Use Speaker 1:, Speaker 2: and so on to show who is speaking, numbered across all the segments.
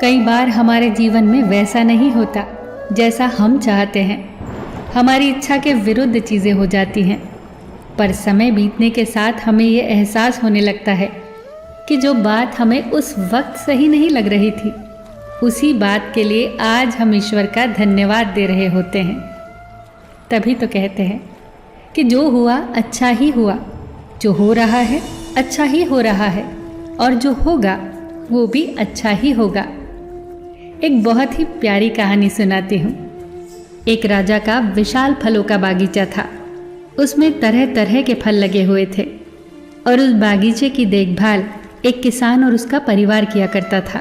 Speaker 1: कई बार हमारे जीवन में वैसा नहीं होता जैसा हम चाहते हैं। हमारी इच्छा के विरुद्ध चीज़ें हो जाती हैं, पर समय बीतने के साथ हमें ये एहसास होने लगता है कि जो बात हमें उस वक्त सही नहीं लग रही थी, उसी बात के लिए आज हम ईश्वर का धन्यवाद दे रहे होते हैं। तभी तो कहते हैं कि जो हुआ अच्छा ही हुआ, जो हो रहा है अच्छा ही हो रहा है, और जो होगा वो भी अच्छा ही होगा। एक बहुत ही प्यारी कहानी सुनाती हूँ। एक राजा का विशाल फलों का बागीचा था। उसमें तरह तरह के फल लगे हुए थे और उस बागीचे की देखभाल एक किसान और उसका परिवार किया करता था।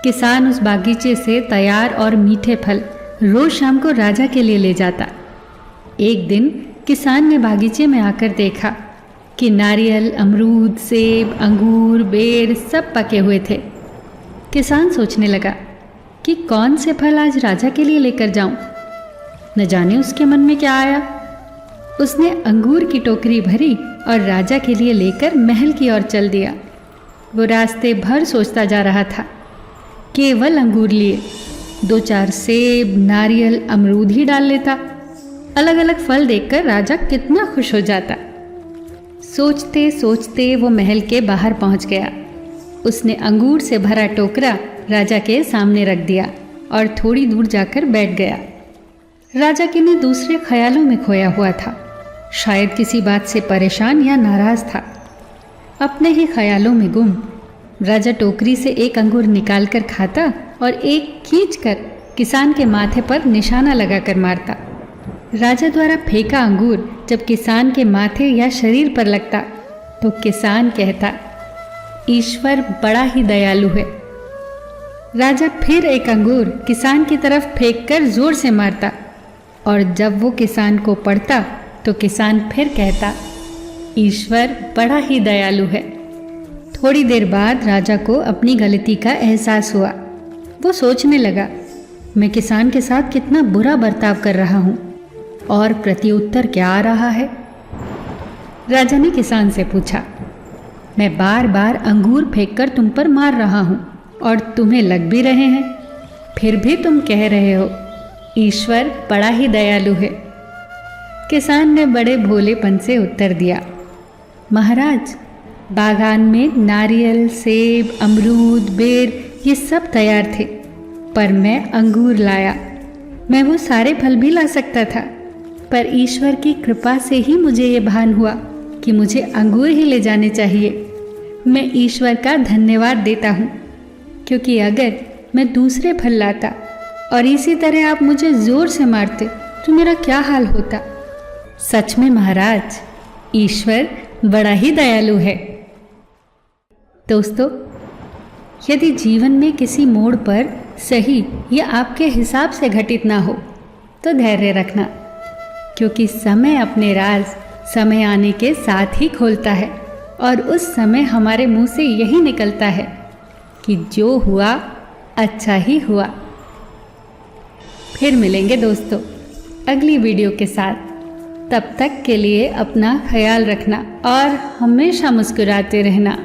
Speaker 1: किसान उस बागीचे से तैयार और मीठे फल रोज शाम को राजा के लिए ले जाता। एक दिन किसान ने बागीचे में आकर देखा कि नारियल, अमरूद, सेब, अंगूर, बेर सब पके हुए थे। किसान सोचने लगा कि कौन से फल आज राजा के लिए लेकर जाऊं। न जाने उसके मन में क्या आया। उसने अंगूर की टोकरी भरी और राजा के लिए लेकर महल की ओर चल दिया। वो रास्ते भर सोचता जा रहा था। केवल अंगूर लिए, 2-4 सेब, नारियल, अमरूद ही डाल लेता। अलग अलग फल देखकर राजा कितना खुश हो जाता। सोचते सोचते वो महल के बाहर पहुंच गया। उसने अंगूर से भरा टोकरा राजा के सामने रख दिया और थोड़ी दूर जाकर बैठ गया। राजा किन्हीं दूसरे ख्यालों में खोया हुआ था। शायद किसी बात से परेशान या नाराज था। अपने ही ख्यालों में गुम राजा टोकरी से एक अंगूर निकालकर खाता और एक खींचकर किसान के माथे पर निशाना लगाकर मारता। राजा द्वारा फेंका अंगूर जब किसान के माथे या शरीर पर लगता तो किसान कहता, ईश्वर बड़ा ही दयालु है। राजा फिर एक अंगूर किसान की तरफ फेंककर जोर से मारता और जब वो किसान को पड़ता तो किसान फिर कहता, ईश्वर बड़ा ही दयालु है। थोड़ी देर बाद राजा को अपनी गलती का एहसास हुआ। वो सोचने लगा, मैं किसान के साथ कितना बुरा बर्ताव कर रहा हूँ और प्रत्युत्तर क्या आ रहा है। राजा ने किसान से पूछा, मैं बार बार अंगूर फेंककर तुम पर मार रहा हूँ और तुम्हें लग भी रहे हैं, फिर भी तुम कह रहे हो ईश्वर बड़ा ही दयालु है। किसान ने बड़े भोलेपन से उत्तर दिया, महाराज, बागान में नारियल, सेब, अमरूद, बेर ये सब तैयार थे, पर मैं अंगूर लाया। मैं वो सारे फल भी ला सकता था, पर ईश्वर की कृपा से ही मुझे ये भान हुआ कि मुझे अंगूर ही ले जाने चाहिए। मैं ईश्वर का धन्यवाद देता हूँ, क्योंकि अगर मैं दूसरे फल लाता और इसी तरह आप मुझे जोर से मारते तो मेरा क्या हाल होता। सच में महाराज, ईश्वर बड़ा ही दयालु है। दोस्तों, यदि जीवन में किसी मोड़ पर सही या आपके हिसाब से घटित ना हो तो धैर्य रखना, क्योंकि समय अपने राज समय आने के साथ ही खोलता है और उस समय हमारे मुंह से यही निकलता है कि जो हुआ अच्छा ही हुआ। फिर मिलेंगे दोस्तों अगली वीडियो के साथ। तब तक के लिए अपना ख्याल रखना और हमेशा मुस्कुराते रहना।